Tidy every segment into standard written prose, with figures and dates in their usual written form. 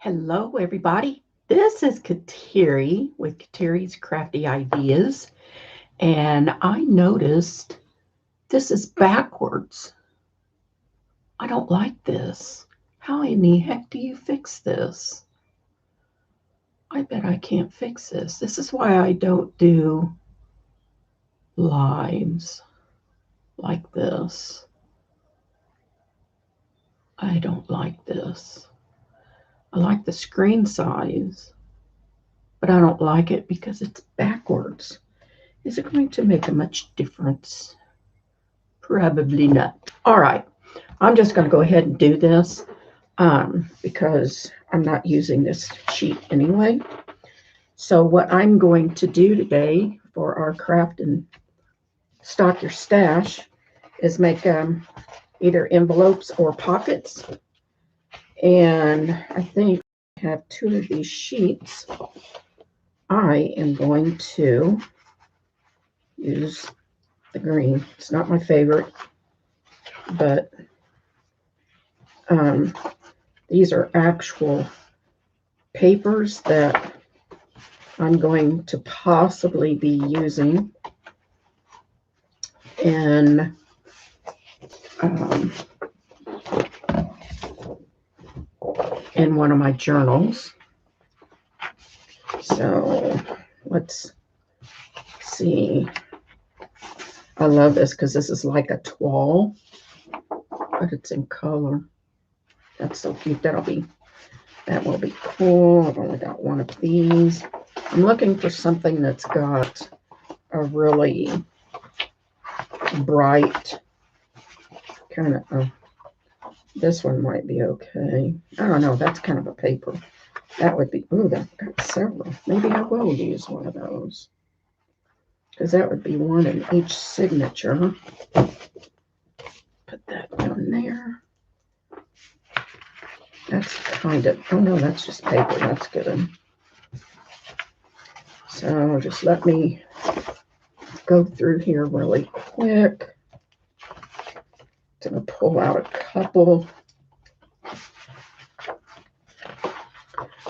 Hello, everybody. This is Kateri with Kateri's Crafty Ideas, and I noticed this is backwards. I don't like this. How in the heck do you fix this? I bet I can't fix this. This is why I don't do lives like this. I don't like this. I like the screen size, but I don't like it because it's backwards. Is it going to make a much difference? Probably not. All right, I'm just going to go ahead and do this because I'm not using this sheet anyway. So what I'm going to do today for our craft and stock your stash is make either envelopes or pockets. And I think I have two of these sheets. I am going to use the green. It's not my favorite, but these are actual papers that I'm going to possibly be using in one of my journals. So let's see. I love this because this is like a toile, but it's in color. That's so cute. That will be cool. I've only got one of these. I'm looking for something that's got a really bright kind of, this one might be okay. I don't know. That's kind of a paper. That would be, ooh, I've got several. Maybe I will use one of those, because that would be one in each signature. Put that down there. That's kind of, oh no, that's just paper. That's good. So just let me go through here really quick. I'm going to pull out a couple.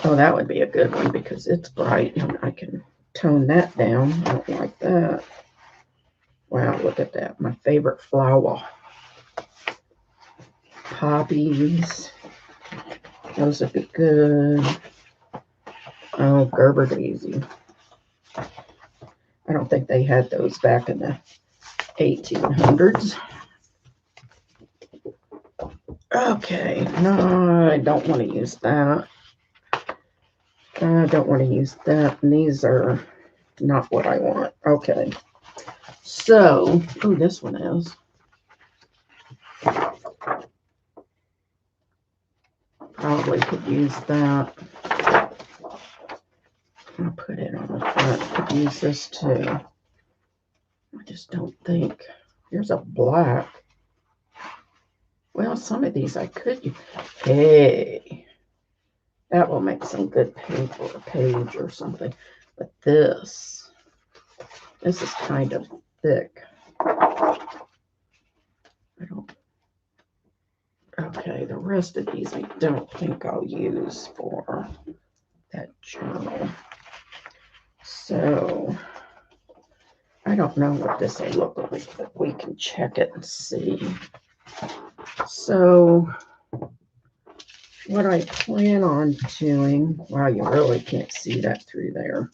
Oh, that would be a good one because it's bright and I can tone that down. I don't like that. Wow, look at that. My favorite flower. Poppies. Those would be good. Oh, Gerber daisy. I don't think they had those back in the 1800s. Okay, no, I don't want to use that. I don't want to use that. And these are not what I want. Okay. So, oh, this one is. Probably could use that. I'll put it on the front. Could use this too. I just don't think. Here's a black. Well, some of these I could use. Hey, that will make some good paper, a page or something. But this is kind of thick. I don't. Okay, the rest of these I don't think I'll use for that journal. So I don't know what this will look like, but we can check it and see. So what I plan on doing, wow, you really can't see that through there.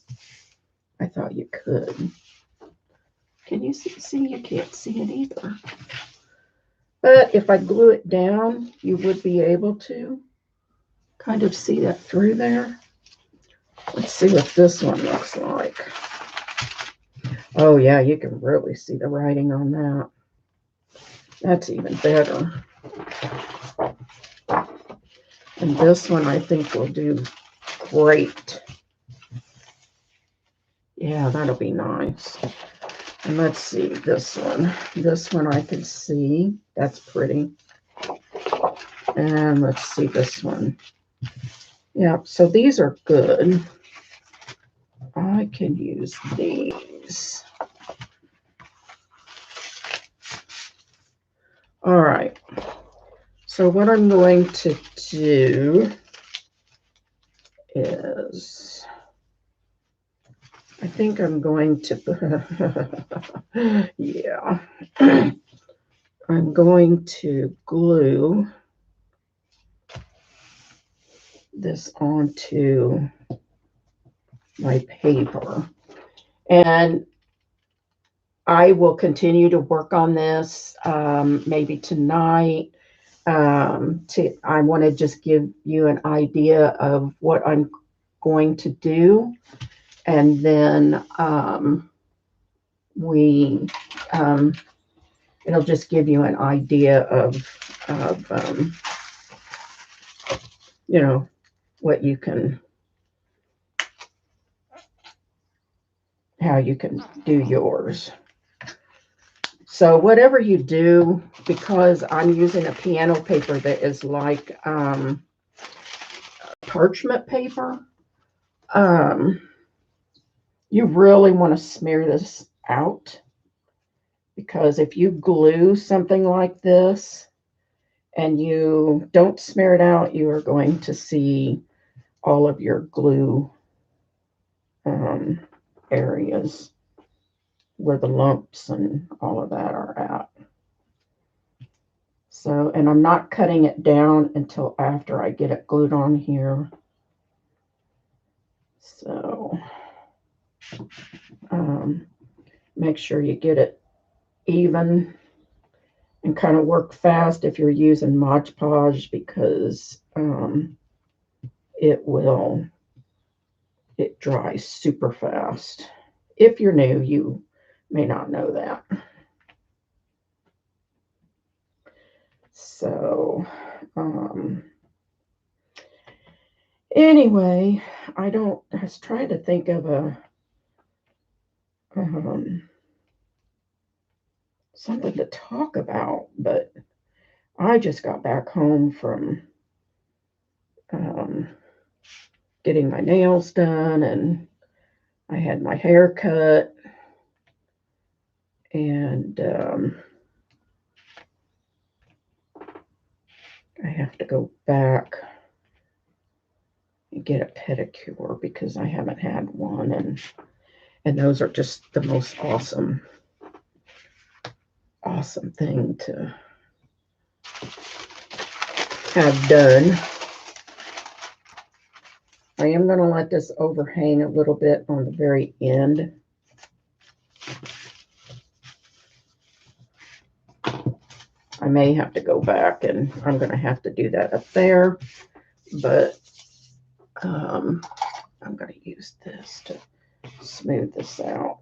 I thought you could. Can you see? See, you can't see it either. But if I glue it down, you would be able to kind of see that through there. Let's see what this one looks like. Oh yeah, you can really see the writing on that. That's even better. And this one I think will do great. Yeah, that'll be nice. And let's see this one. This one I can see. That's pretty. And let's see this one. Yeah, so these are good. I can use these. All right. So what I'm going to do is, I think I'm going to, yeah, I'm going to glue this onto my paper. And I will continue to work on this maybe tonight. I want to just give you an idea of what I'm going to do. And then it'll just give you an idea of you know, what you can, how you can do yours. So whatever you do, because I'm using a piano paper that is like parchment paper, you really want to smear this out, because if you glue something like this and you don't smear it out, you are going to see all of your glue areas where the lumps and all of that are at. So, and I'm not cutting it down until after I get it glued on here. So, make sure you get it even and kind of work fast if you're using Mod Podge, because it dries super fast. If you're new, you may not know that. So, anyway, I was trying to think of a something to talk about, but I just got back home from getting my nails done, and I had my hair cut, and I have to go back and get a pedicure because I haven't had one, and those are just the most awesome thing to have done. I am going to let this overhang a little bit on the very end. I may have to go back, and I'm going to have to do that up there, but I'm going to use this to smooth this out.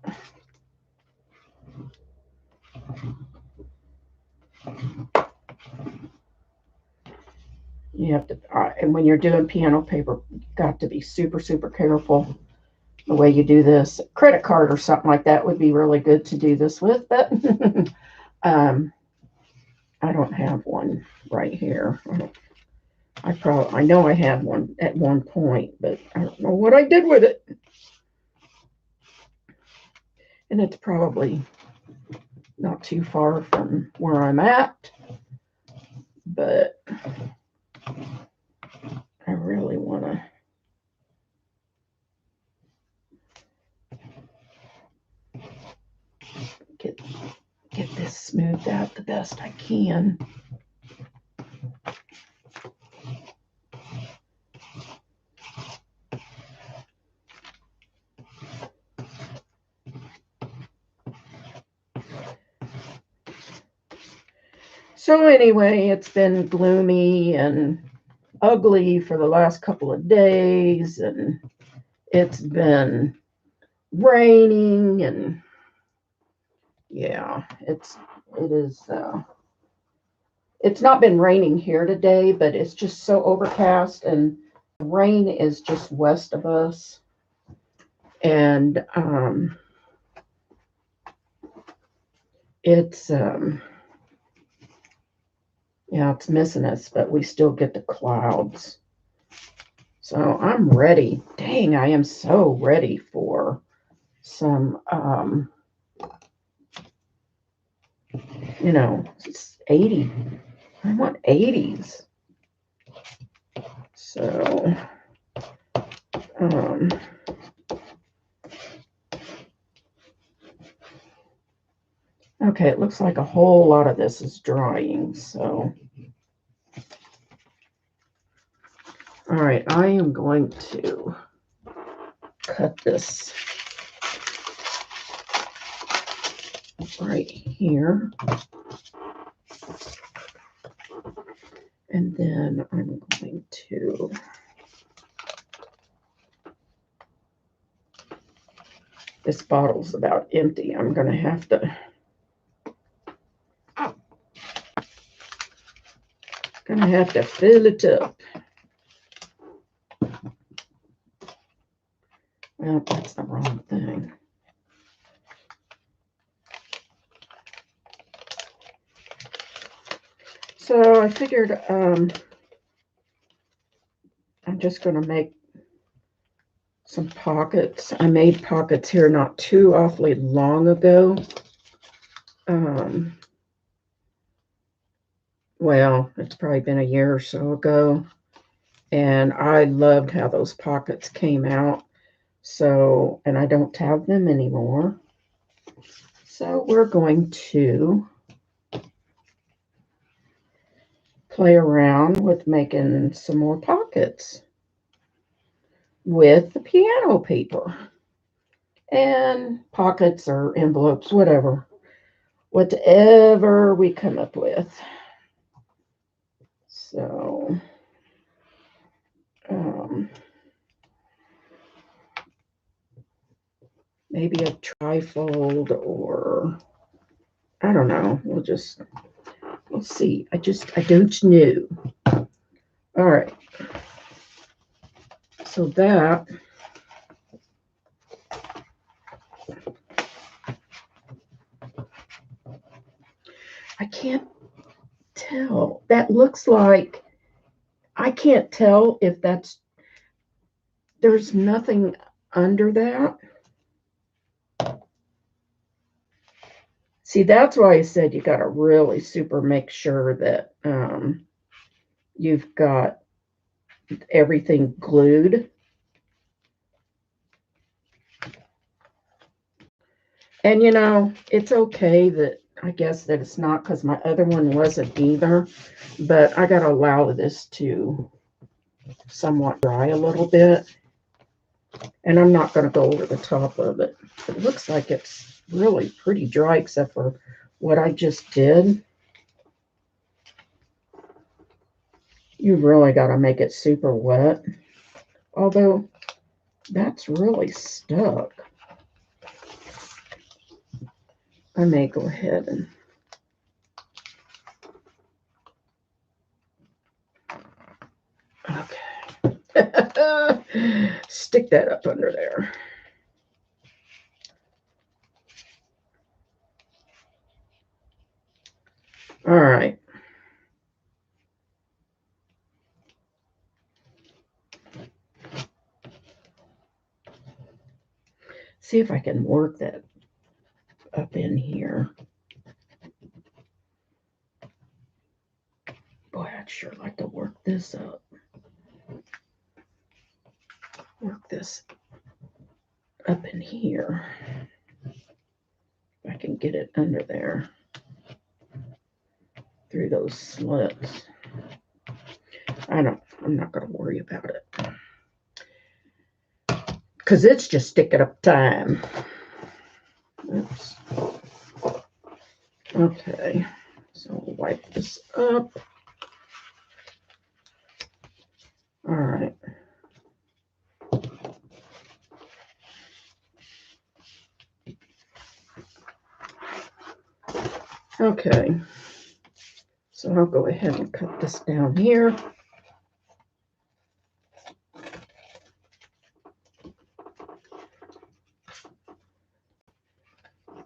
You have to, and when you're doing piano paper, you've got to be super, super careful the way you do this. A credit card or something like that would be really good to do this with, but I don't have one right here. I know I had one at one point, but I don't know what I did with it. And it's probably not too far from where I'm at, but I really want to get this smoothed out the best I can. So anyway, it's been gloomy and ugly for the last couple of days, and it's been raining, and yeah, it's not been raining here today, but it's just so overcast, and the rain is just west of us, and it's yeah, it's missing us, but we still get the clouds. So I'm ready. Dang, I am so ready for some you know, it's 80. I want 80s. So Okay, it looks like a whole lot of this is drying, so. All right, I am going to cut this right here. And then I'm going to this bottle's about empty. I'm going to have to fill it up. Well, that's the wrong thing. So I figured I'm just going to make some pockets. I made pockets here not too awfully long ago. Well, it's probably been a year or so ago. And I loved how those pockets came out. So, and I don't have them anymore. So we're going to play around with making some more pockets with the piano paper. And pockets or envelopes, whatever we come up with. So, maybe a trifold, or I don't know. We'll see. I don't know. All right. So that I can't tell. That looks like, I can't tell if there's nothing under that. See, that's why I said you got to really super make sure that you've got everything glued. And you know, it's okay that I guess that it's not, because my other one wasn't either, but I got to allow this to somewhat dry a little bit. And I'm not going to go over the top of it. It looks like it's really pretty dry, except for what I just did. You really got to make it super wet. Although, that's really stuck. I may go ahead and stick that up under there. All right. See if I can work that up in here. Boy, I'd sure like to work this up. Work this up in here. If I can get it under there through those slits. I'm not going to worry about it, because it's just sticking up time. Oops. Okay, so we'll wipe this up. All right. Okay, so I'll go ahead and cut this down here.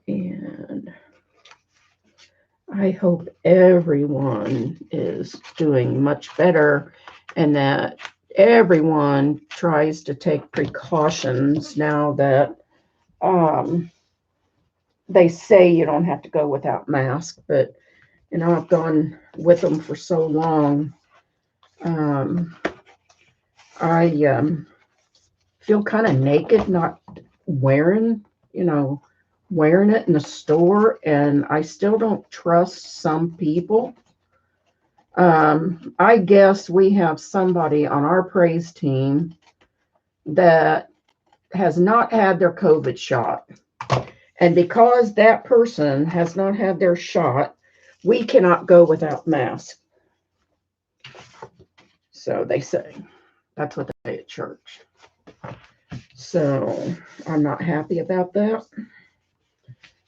And I hope everyone is doing much better, and that everyone tries to take precautions now that they say you don't have to go without mask, but you know, I've gone with them for so long. I feel kind of naked, not wearing, wearing it in the store. And I still don't trust some people. I guess we have somebody on our praise team that has not had their COVID shot. And because that person has not had their shot, we cannot go without masks. So they say. That's what they say at church. So I'm not happy about that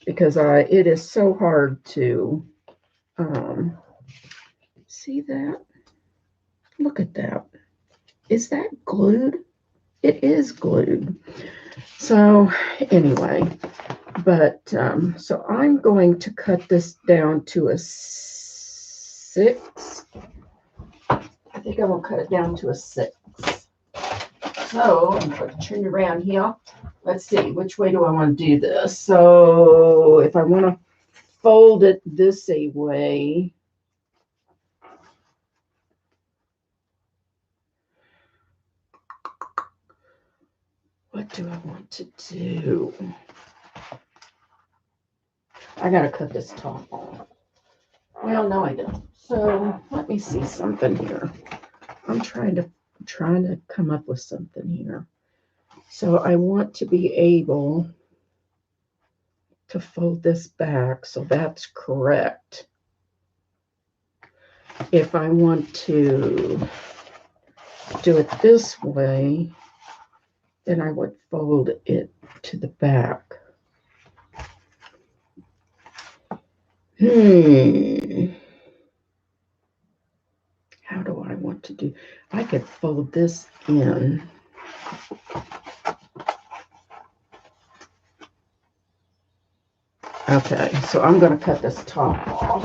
because it is so hard to see that. Look at that. Is that glued? It is glued. So anyway, but so I'm going to cut this down to a 6. I think I'm going to cut it down to a 6. So I'm going to turn it around here. Let's see, which way do I want to do this? So if I want to fold it this way, what do I want to do? I got to cut this top off. Well, no, I don't. So let me see something here. I'm trying to come up with something here. So I want to be able to fold this back, so that's correct. If I want to do it this way, then I would fold it to the back. How do I want to do? I could fold this in. Okay, so I'm going to cut this top off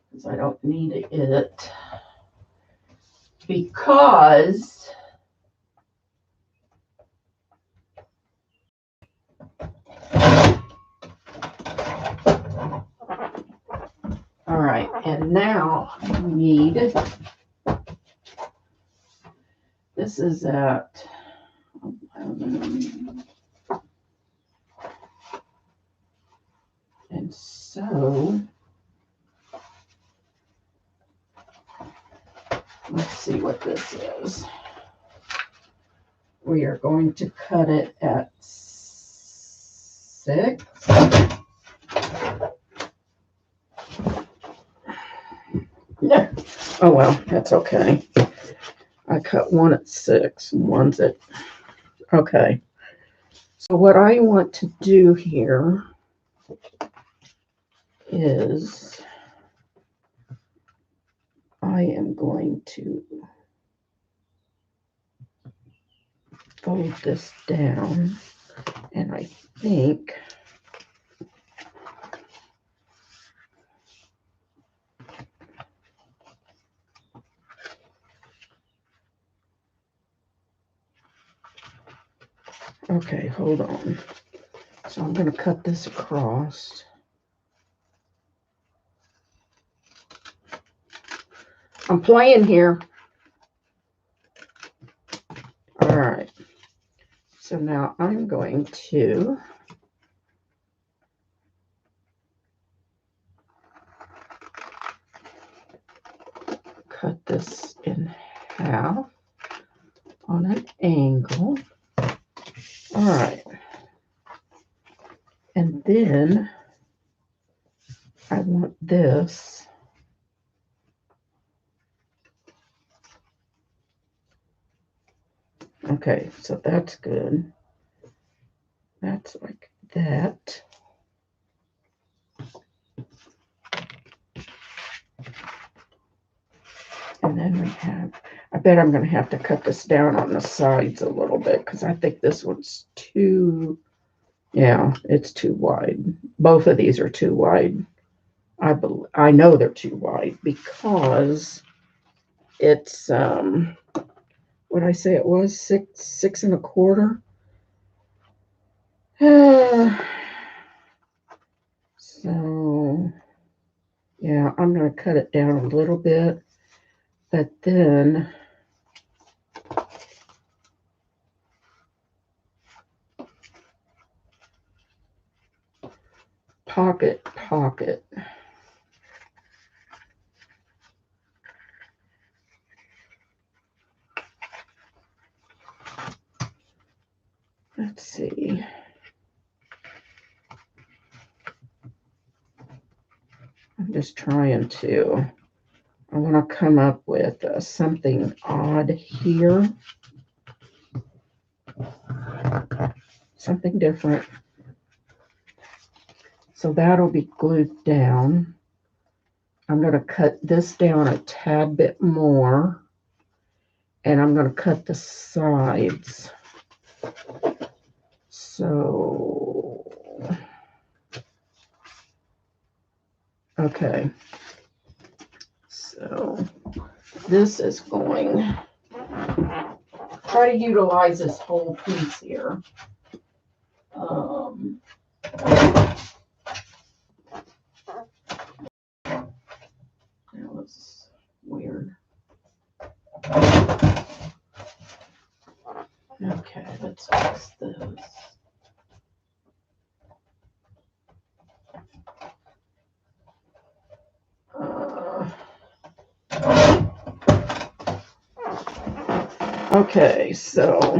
because I don't need it. Because all right, and now we need, this is at 11. And so let's see what this is. We are going to cut it at 6. Yeah. Oh well, that's okay. I cut one at 6 and one's at, okay. So what I want to do here is I am going to fold this down, and I think okay, hold on. So I'm going to cut this across. I'm playing here. All right. So now I'm going to cut this in half on an angle. All right. And then I want this okay, so that's good. That's like that. And then we have, I bet I'm going to have to cut this down on the sides a little bit because I think this one's too, yeah, it's too wide. Both of these are too wide. I know they're too wide because it's, what did I say it was? 6 1/4. So, yeah, I'm going to cut it down a little bit, but then pocket. Let's see. I'm just trying to, I want to come up with something odd here. Something different. So that'll be glued down. I'm going to cut this down a tad bit more. And I'm going to cut the sides. So, okay. So this is going, try to utilize this whole piece here. That was weird. Okay, let's fix this. Okay, so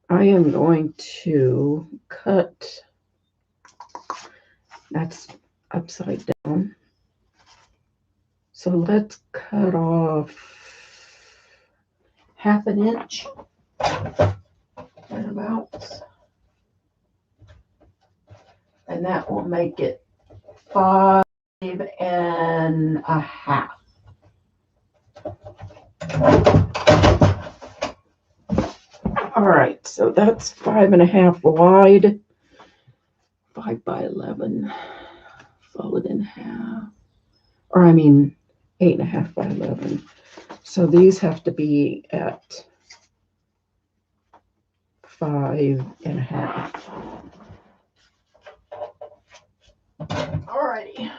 I am going to cut, that's upside down. So let's cut off 1/2 inch, thereabouts. And that will make it 5.5. All right, so that's 5.5 wide, 5 by 11, fold it in half, or I mean 8.5 by 11. So these have to be at 5.5. Alrighty.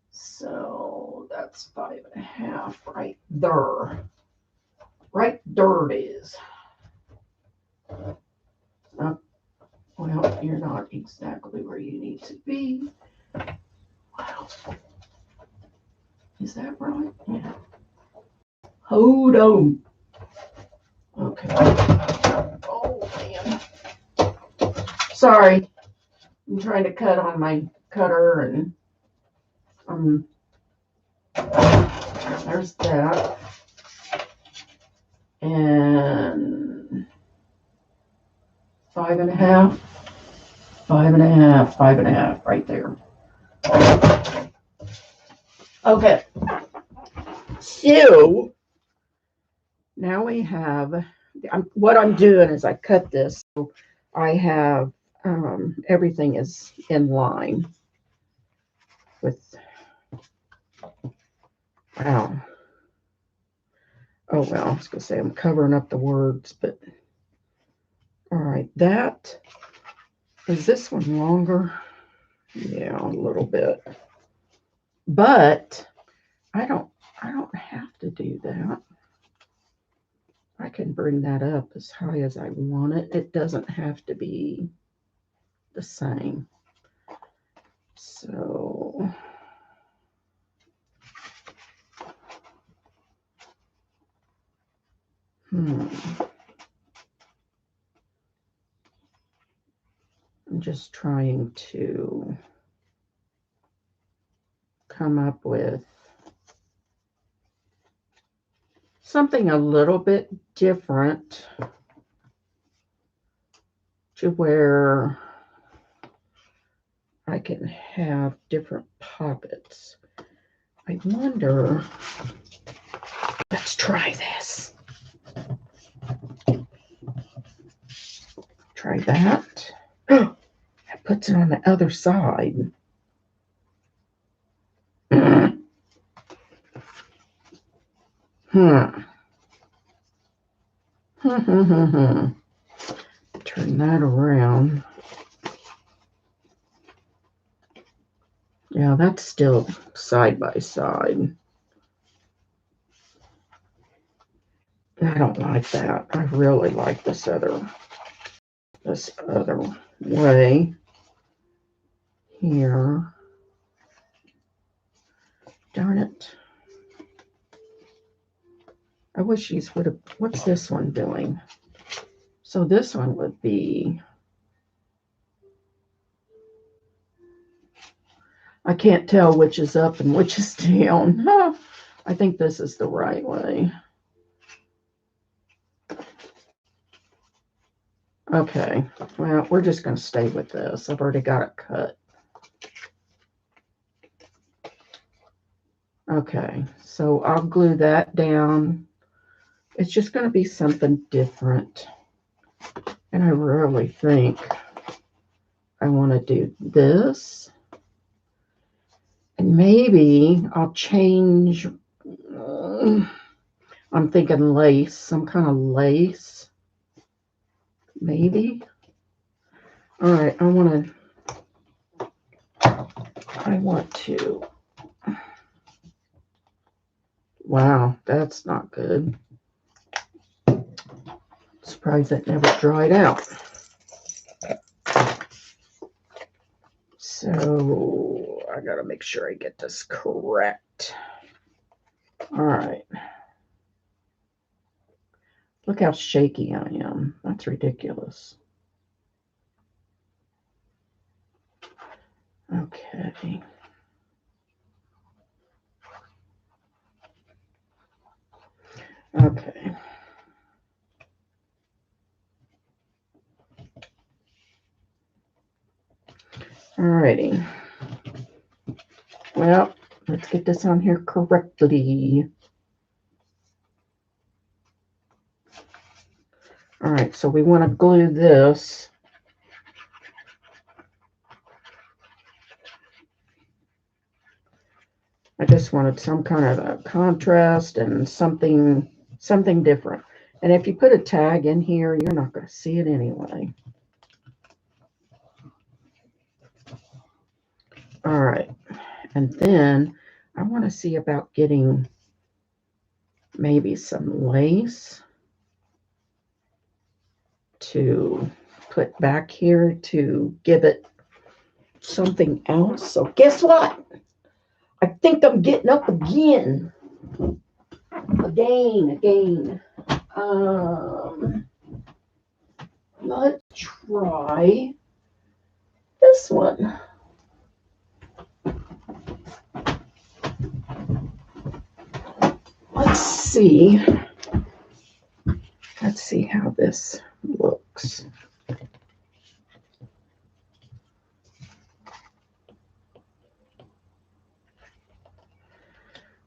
So that's 5.5 right there. Right there it is. Well, you're not exactly where you need to be. Wow. Is that right? Yeah. Hold on. Okay. Oh, man. Sorry. I'm trying to cut on my cutter and there's that. And 5.5, 5.5, 5.5 right there. Okay. So now we have, what I'm doing is I cut this. So I have, everything is in line with, wow. Oh, well, I was going to say I'm covering up the words, but all right, that, is this one longer? Yeah, a little bit. But I don't have to do that. I can bring that up as high as I want it. It doesn't have to be the same. So I'm just trying to come up with something a little bit different to where I can have different pockets. I wonder, let's try this. Try that. That puts it on the other side. Turn that around. Yeah, that's still side by side. I don't like that. I really like this other way. here. Darn it. I wish these would have, what's this one doing? So this one would be, I can't tell which is up and which is down. I think this is the right way. Okay, well, we're just going to stay with this. I've already got it cut. Okay, so I'll glue that down. It's just going to be something different. And I really think I want to do this. And maybe I'll change. I'm thinking lace, some kind of lace. Maybe. All right, I want to. Wow, that's not good. Surprised that never dried out. So I gotta make sure I get this correct. All right. Look how shaky I am. That's ridiculous. Okay. Okay. Alrighty. Well, let's get this on here correctly. All right, so we want to glue this. I just wanted some kind of a contrast and something different. And if you put a tag in here, you're not going to see it anyway. All right. And then I want to see about getting maybe some lace to put back here to give it something else. So guess what? I think I'm getting up again. Again. Let's try this one. Let's see how this looks.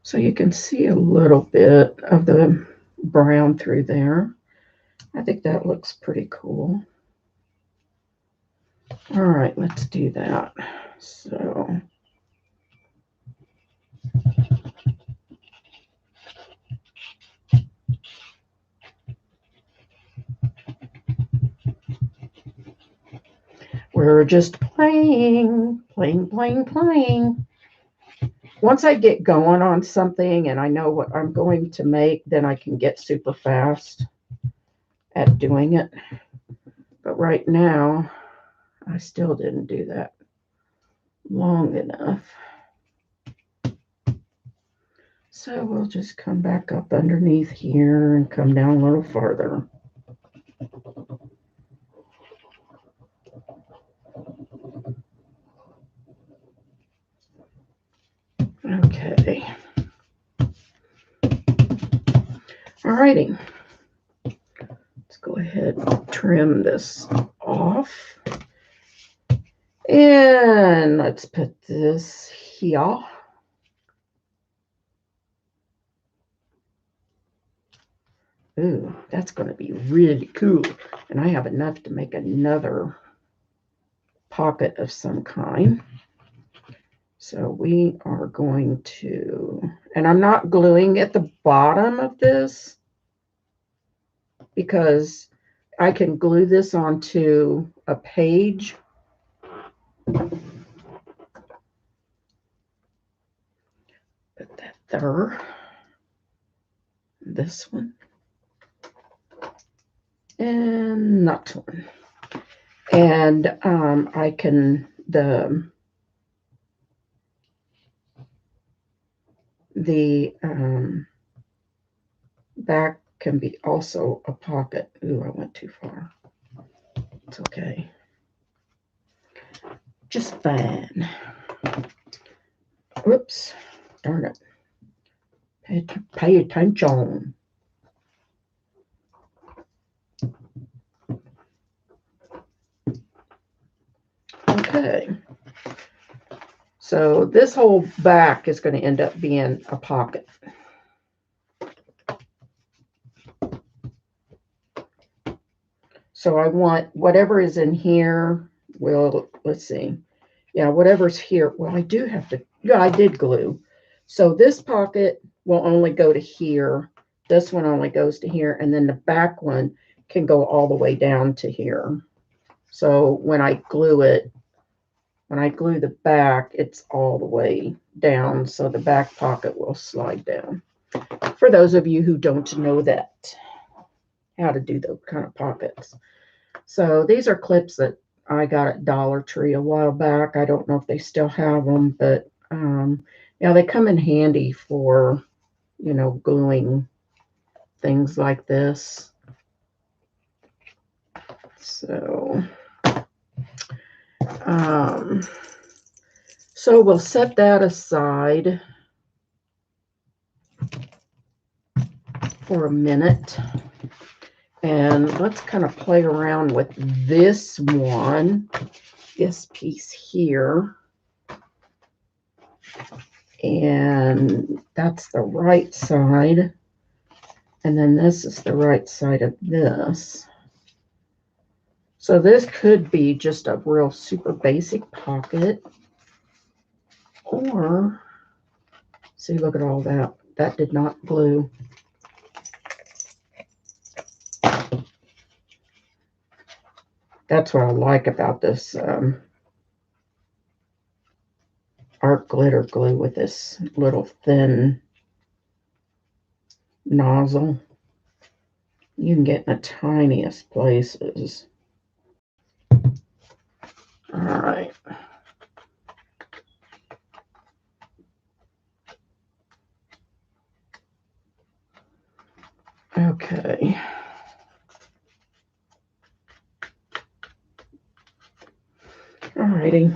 So you can see a little bit of the brown through there. I think that looks pretty cool. All right, let's do that. So we're just playing. Once I get going on something and I know what I'm going to make, then I can get super fast at doing it. But right now, I still didn't do that long enough. So we'll just come back up underneath here and come down a little farther. Okay. Alrighty. Let's go ahead and trim this off. And let's put this here. Ooh, that's going to be really cool. And I have enough to make another pocket of some kind. So we are going to, and I'm not gluing at the bottom of this because I can glue this onto a page. Put that there. This one. And that one. And I can, The back can be also a pocket. Ooh, I went too far. It's okay. Just fine. Whoops. Darn it. Pay attention. Okay. So this whole back is going to end up being a pocket. So I want whatever is in here. Well, let's see. Yeah, whatever's here. Well, I do have to. Yeah, I did glue. So this pocket will only go to here. This one only goes to here. And then the back one can go all the way down to here. So when I glue it, when I glue the back, it's all the way down. So the back pocket will slide down. For those of you who don't know that, how to do those kind of pockets. So these are clips that I got at Dollar Tree a while back. I don't know if they still have them, but yeah, they come in handy for, you know, gluing things like this. So, so we'll set that aside for a minute. And let's kind of play around with this one, this piece here. And that's the right side. And then this is the right side of this. So this could be just a real super basic pocket. Or, see, look at all that. That did not glue. That's what I like about this art glitter glue with this little thin nozzle. You can get in the tiniest places. All right. Okay. All righty.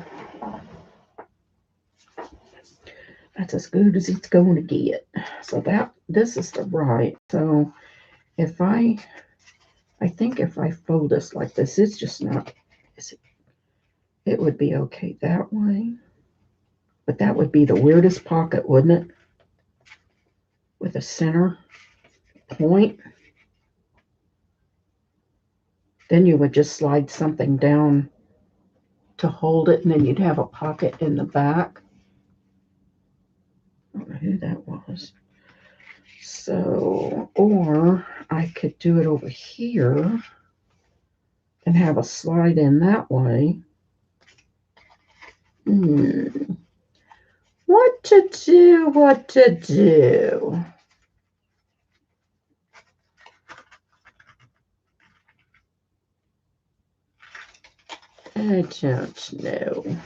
That's as good as it's going to get. So this is the right. So if I think if I fold this like this, it's just not, it would be okay that way. But that would be the weirdest pocket, wouldn't it? With a center point. Then you would just slide something down to hold it, and then you'd have a pocket in the back. I don't know who that was. So, or I could do it over here and have a slide in that way. What to do, what to do? I don't know.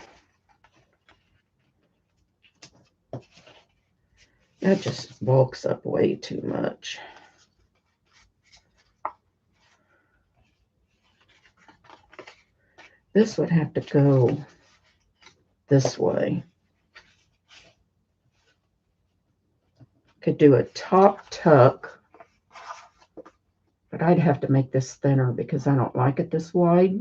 That just bulks up way too much. This would have to go this way. Could do a top tuck, but I'd have to make this thinner because I don't like it this wide.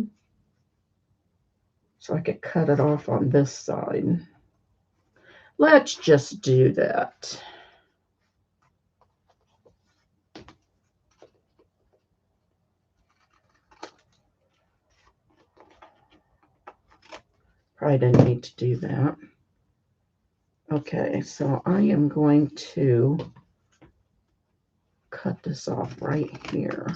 So I could cut it off on this side. Let's just do that. Probably didn't need to do that. Okay, so I am going to cut this off right here.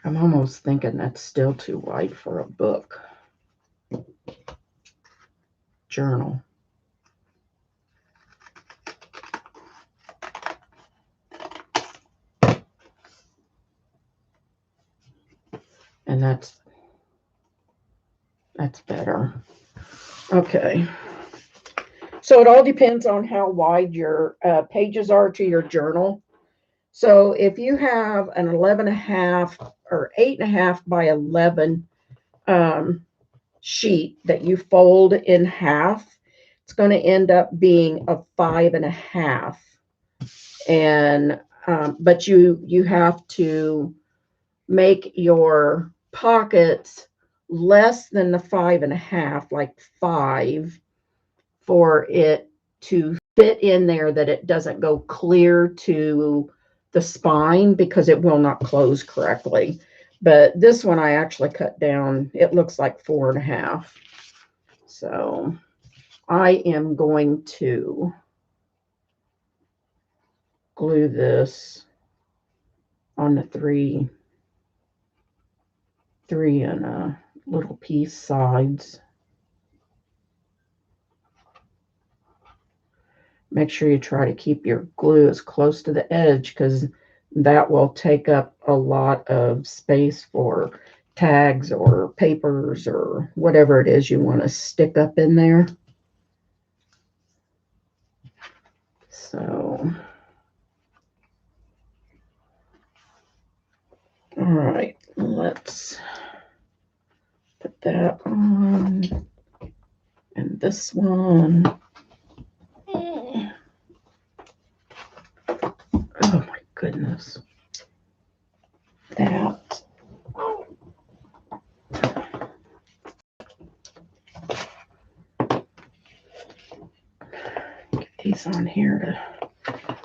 I'm almost thinking that's still too wide for a book. Journal. And that's better. Okay. So it all depends on how wide your pages are to your journal. So if you have an 11.5 or 8.5 by 11 sheet that you fold in half, it's going to end up being a 5.5. And but you have to make your pockets less than the 5.5, like 5, for it to fit in there, that it doesn't go clear to the spine, because it will not close correctly. But this one I actually cut down, it looks like 4.5. So I am going to glue this on the three and a little piece sides. Make sure you try to keep your glue as close to the edge, because that will take up a lot of space for tags or papers or whatever it is you want to stick up in there. So, all right, let's put that on, and this one. Oh my goodness. That. Get these on here to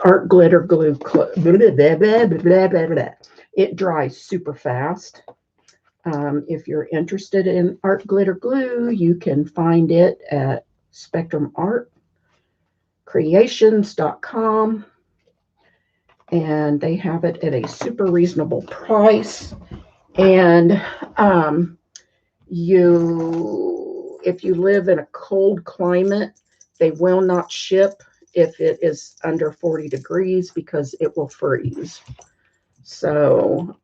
art glitter glue. Blah, blah, blah, blah, blah, blah, blah. It dries super fast. If you're interested in art glitter glue, you can find it at spectrumartcreations.com, and they have it at a super reasonable price. And if you live in a cold climate, they will not ship if it is under 40 degrees, because it will freeze. So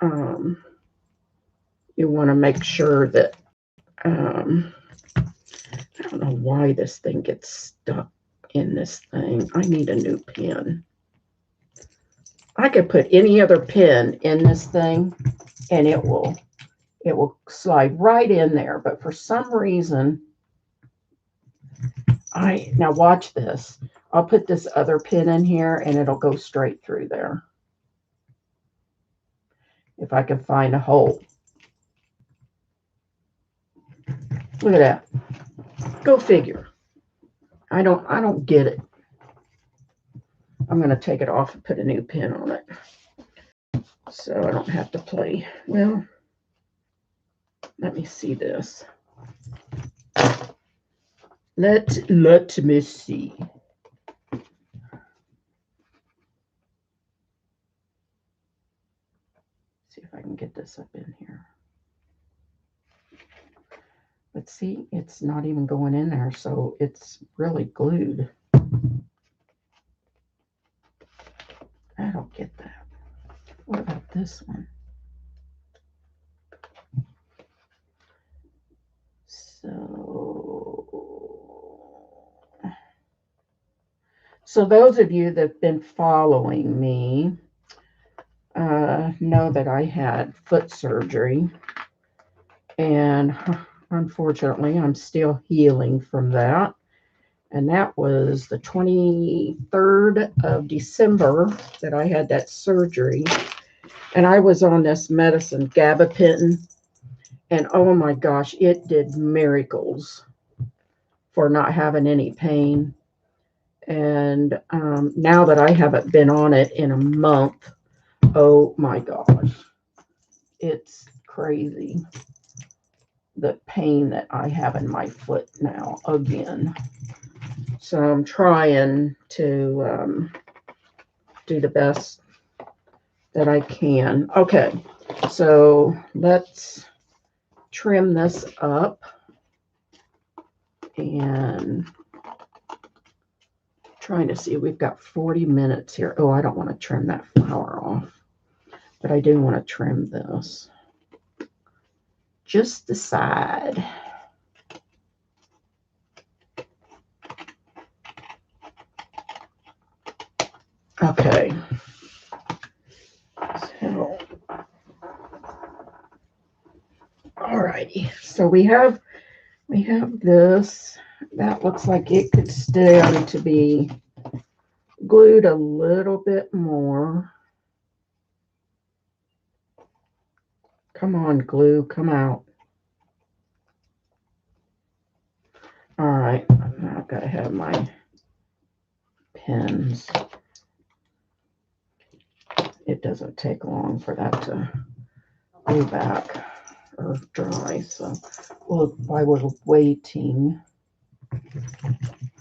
you want to make sure that I don't know why this thing gets stuck in this thing. I need a new pen. I could put any other pen in this thing and it will slide right in there. But for some reason, now watch this. I'll put this other pin in here and it'll go straight through there. If I can find a hole. Look at that. Go figure. I don't get it. I'm going to take it off and put a new pin on it, so I don't have to play. Well, let me see this. Let me see. See if I can get this up in here. But see, it's not even going in there, so it's really glued. I don't get that. What about this one? So those of you that have been following me know that I had foot surgery, and unfortunately I'm still healing from that. And that was the 23rd of December that I had that surgery. And I was on this medicine, gabapentin, and oh my gosh, it did miracles for not having any pain. And now that I haven't been on it in a month, oh my gosh, it's crazy, the pain that I have in my foot now again. So I'm trying to do the best that I can. Okay, so let's trim this up, and trying to see, we've got 40 minutes here. Oh, I don't want to trim that flower off, but I do want to trim this. just the side. Okay. So, alrighty. So we have this. That looks like it could stand to be glued a little bit more. Come on, glue, come out. All right, now I've got to have my pins. It doesn't take long for that to glue back or dry. So, well, while we're waiting.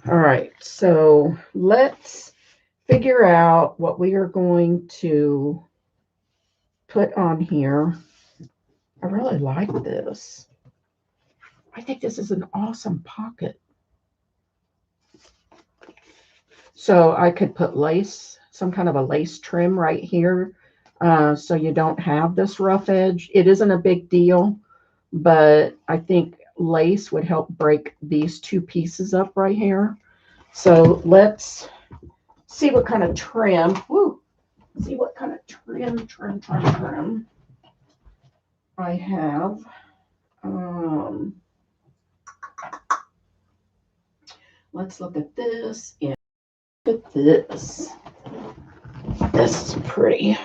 All right, so let's figure out what we are going to put on here. I really like this. I think this is an awesome pocket. So I could put lace, some kind of a lace trim right here, so you don't have this rough edge. It isn't a big deal, but I think lace would help break these two pieces up right here. So let's see what kind of trim. Woo! See what kind of trim I have. Let's look at this. And look at this. This is pretty.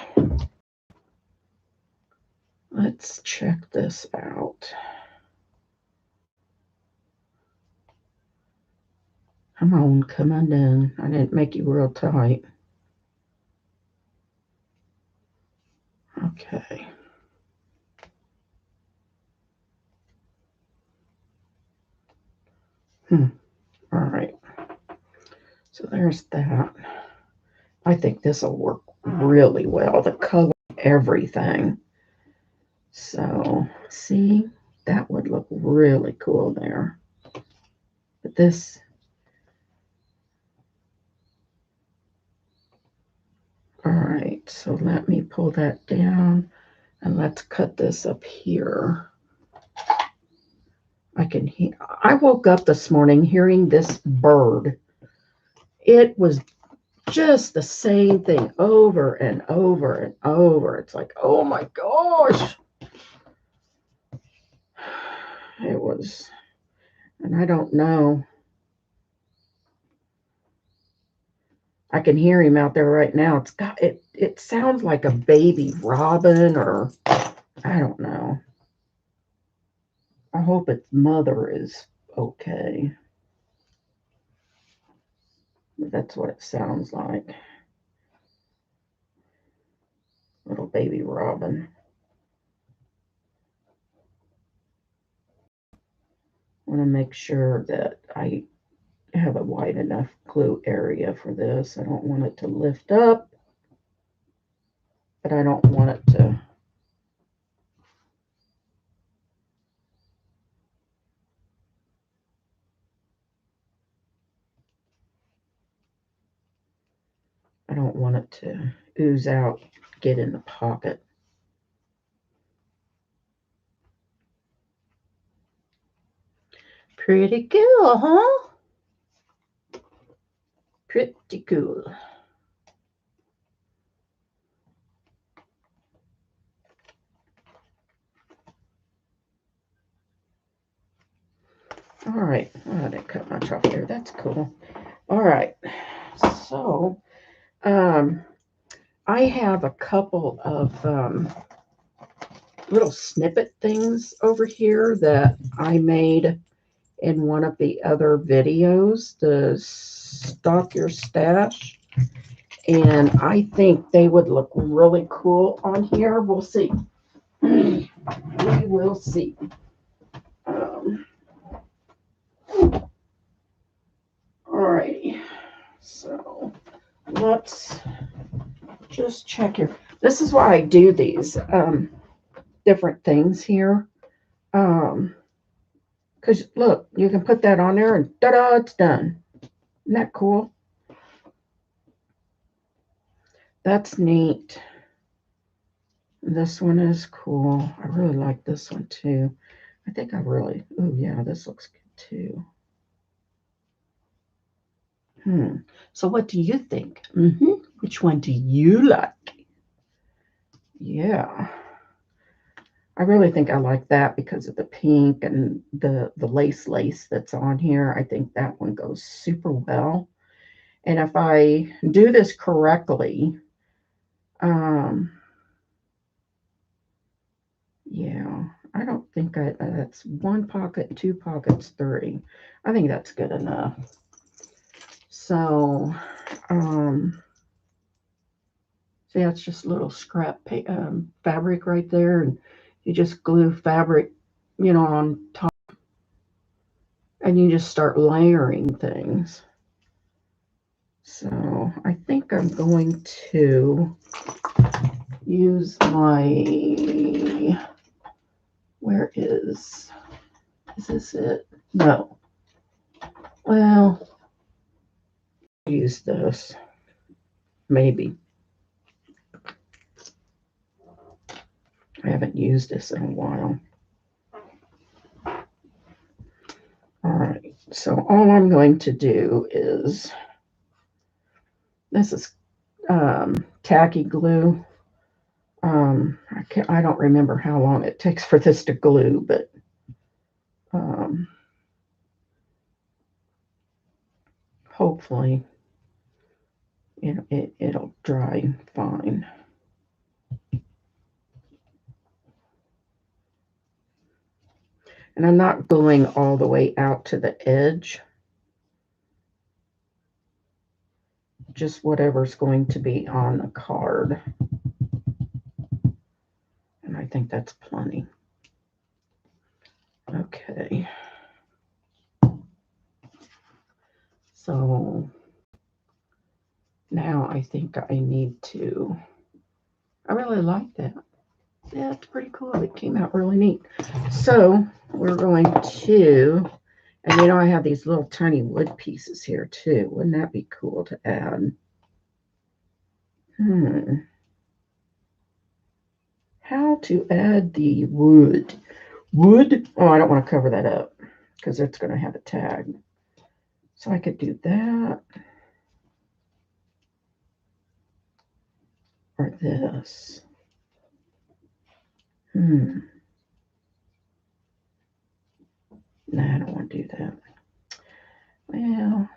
Let's check this out. Come on in. I didn't make you real tight. Okay. All right. So there's that. I think this will work really well. The color, everything. So, see, that would look really cool there. But this, all right, so let me pull that down and let's cut this up here. I woke up this morning hearing this bird. It was just the same thing over and over and over. It's like, oh my gosh. It was, and I don't know. I can hear him out there right now. It sounds like a baby robin, or I don't know. I hope its mother is okay. That's what it sounds like. Little baby robin. I want to make sure that I have a wide enough glue area for this. I don't want it to lift up, but I don't want it to. I don't want it to ooze out, get in the pocket. Pretty cool, huh? Pretty cool. All right. Oh, I didn't cut much off there. That's cool. All right. So, I have a couple of little snippet things over here that I made in one of the other videos, the Stock Your Stash. And I think they would look really cool on here. We'll see. We will see. Alrighty. So let's just check here. This is why I do these different things here. Because look, you can put that on there and ta-da, it's done. Isn't that cool? That's neat. This one is cool. I really like this one too. I think I really, oh yeah, this looks good too. So what do you think? Which one do you like? Yeah. I really think I like that because of the pink and the lace that's on here. I think that one goes super well. And if I do this correctly, yeah, I don't think that's one pocket, two pockets, three. I think that's good enough. So, see, that's just a little scrap fabric right there. And you just glue fabric, on top. And you just start layering things. So I think I'm going to use my, where is this it? No. Well, use this. Maybe. I haven't used this in a while. All right. So all I'm going to do is, this is tacky glue. I don't remember how long it takes for this to glue, but hopefully it'll dry fine. And I'm not gluing all the way out to the edge. Just whatever's going to be on the card. And I think that's plenty. Okay. So now I think I need to, I really like that. Yeah, it's pretty cool. It came out really neat. So we're going to, and I have these little tiny wood pieces here too. Wouldn't that be cool to add? How to add the wood? Wood? Oh, I don't want to cover that up because it's going to have a tag. So I could do that. Or this. No, I don't want to do that. Well,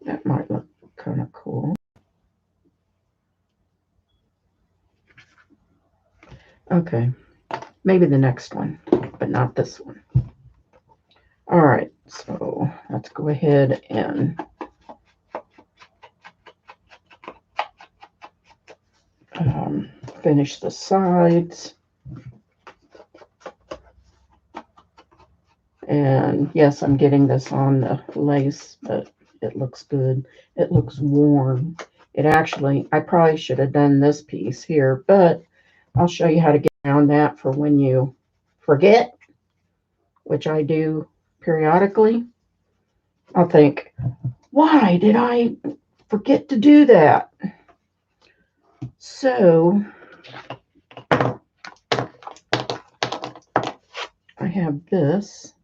that might look kind of cool. Okay, maybe the next one, but not this one. All right, so let's go ahead and finish the sides. And yes, I'm getting this on the lace, but it looks good. It looks worn. It actually, I probably should have done this piece here, but I'll show you how to get around that for when you forget, which I do periodically. I'll think, why did I forget to do that? So I have this,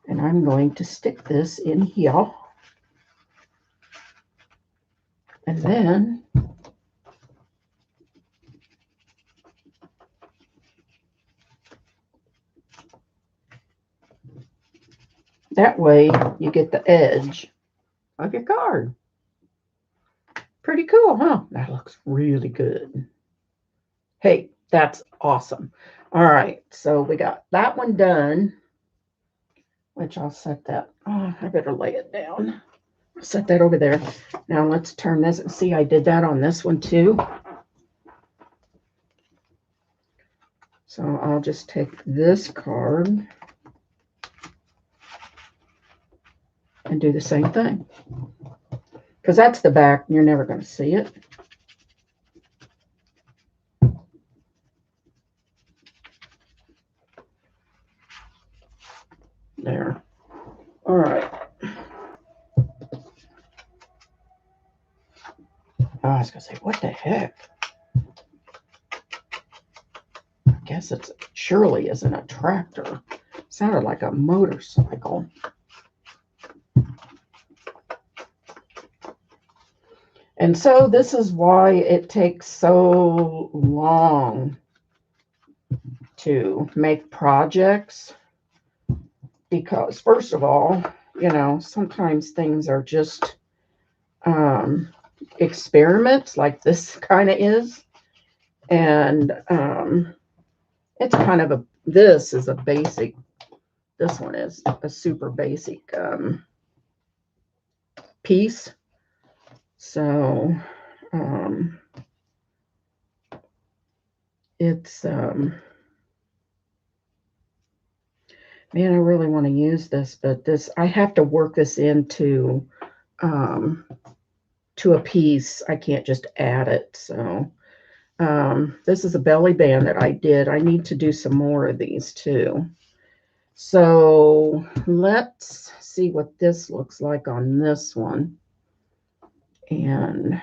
and I'm going to stick this in here. And then that way you get the edge of your card. Pretty cool, huh? That looks really good. Hey, that's awesome. All right, so we got that one done, which I'll set that. Oh, I better lay it down. Set that over there. Now let's turn this. See, I did that on this one too. So I'll just take this card and do the same thing. Because that's the back. You're never going to see it. There. All right. Oh, I was going to say, what the heck? I guess it surely isn't a tractor. Sounded like a motorcycle. And so this is why it takes so long to make projects. Because first of all, you know, sometimes things are just experiments like this kind of is. And it's kind of this is a basic, this one is a super basic piece. So it's, man, I really want to use this, but I have to work this into to a piece. I can't just add it. So this is a belly band that I did. I need to do some more of these too. So let's see what this looks like on this one. And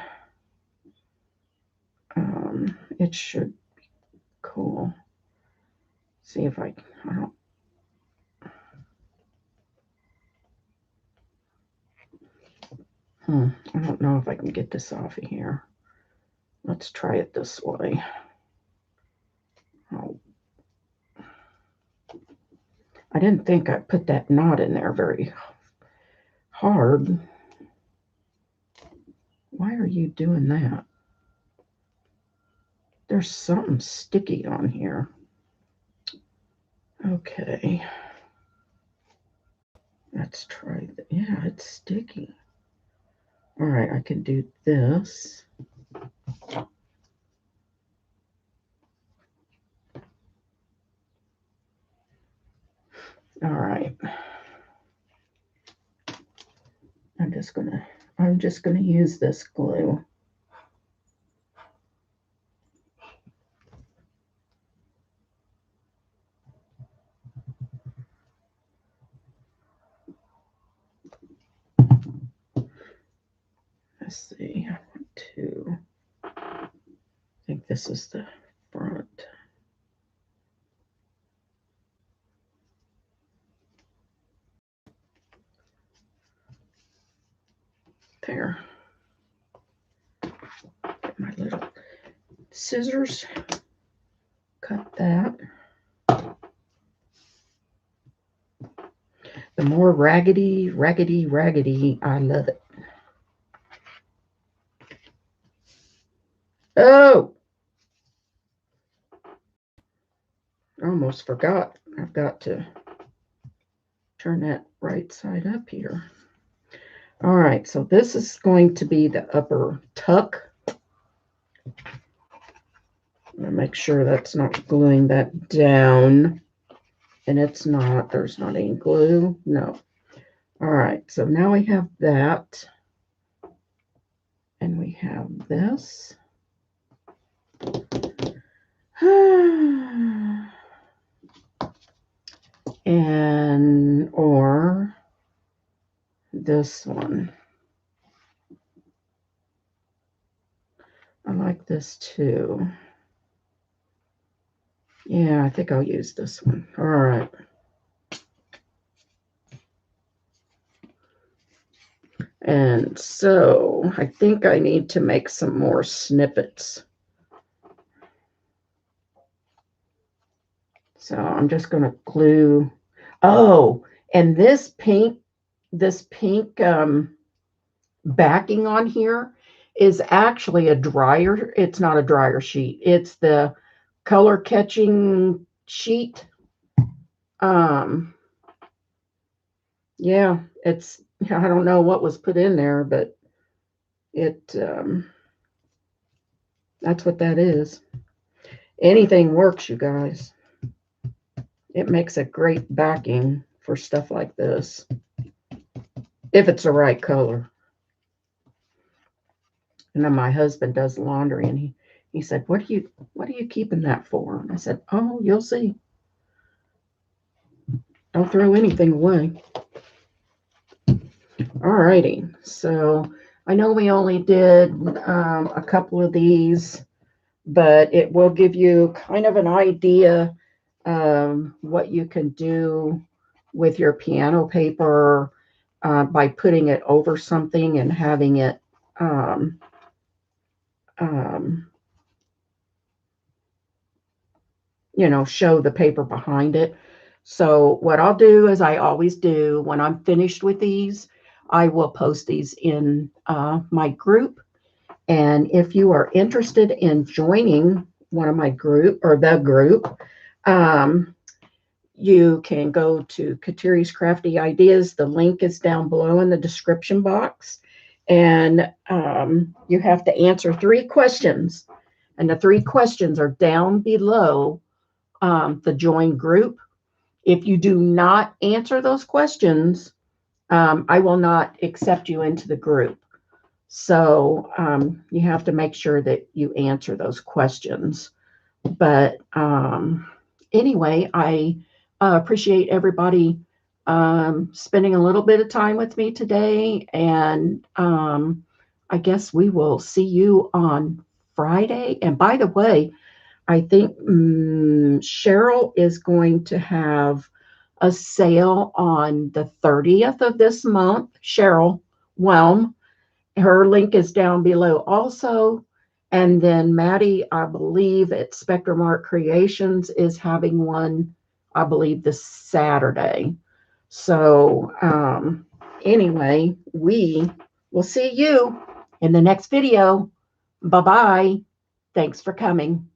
it should be cool. See if I don't. I don't know if I can get this off of here. Let's try it this way. Oh. I didn't think I put that knot in there very hard. Why are you doing that? There's something sticky on here. Okay. Let's try that. Yeah, it's sticky. All right, I can do this. All right. I'm just gonna use this glue. Let's see. I think this is the front. There. Get my little scissors. Cut that. The more raggedy, I love it. Oh! I almost forgot. I've got to turn that right side up here. All right, so this is going to be the upper tuck. I'm going to make sure that's not gluing that down. And it's not. There's not any glue. No. All right, so now we have that. And we have this. And, or this one. I like this too. Yeah, I think I'll use this one. All right. And so I think I need to make some more snippets. So I'm just going to glue. Oh, and this pink backing on here is actually a dryer. It's not a dryer sheet. It's the color catching sheet. Yeah, it's, I don't know what was put in there, but it, that's what that is. Anything works, you guys. It makes a great backing for stuff like this, if it's the right color. And then my husband does laundry, and he said, what are you keeping that for? And I said, oh, you'll see. Don't throw anything away. Alrighty, so I know we only did a couple of these, but it will give you kind of an idea of what you can do with your piano paper by putting it over something and having it um, um, show the paper behind it. So what I'll do, as I always do, when I'm finished with these, I will post these in my group. And if you are interested in joining one of my group or the group, um, you can go to Katiri's Crafty Ideas. The link is down below in the description box. And you have to answer 3 questions. And the 3 questions are down below the join group. If you do not answer those questions, I will not accept you into the group. So you have to make sure that you answer those questions. But anyway, I appreciate everybody spending a little bit of time with me today. And I guess we will see you on Friday. And by the way, I think Cheryl is going to have a sale on the 30th of this month. Cheryl Whelm. Her link is down below also. And then Maddie, I believe at Spectrum Art Creations is having one, I believe, this Saturday. So anyway, we will see you in the next video. Bye-bye. Thanks for coming.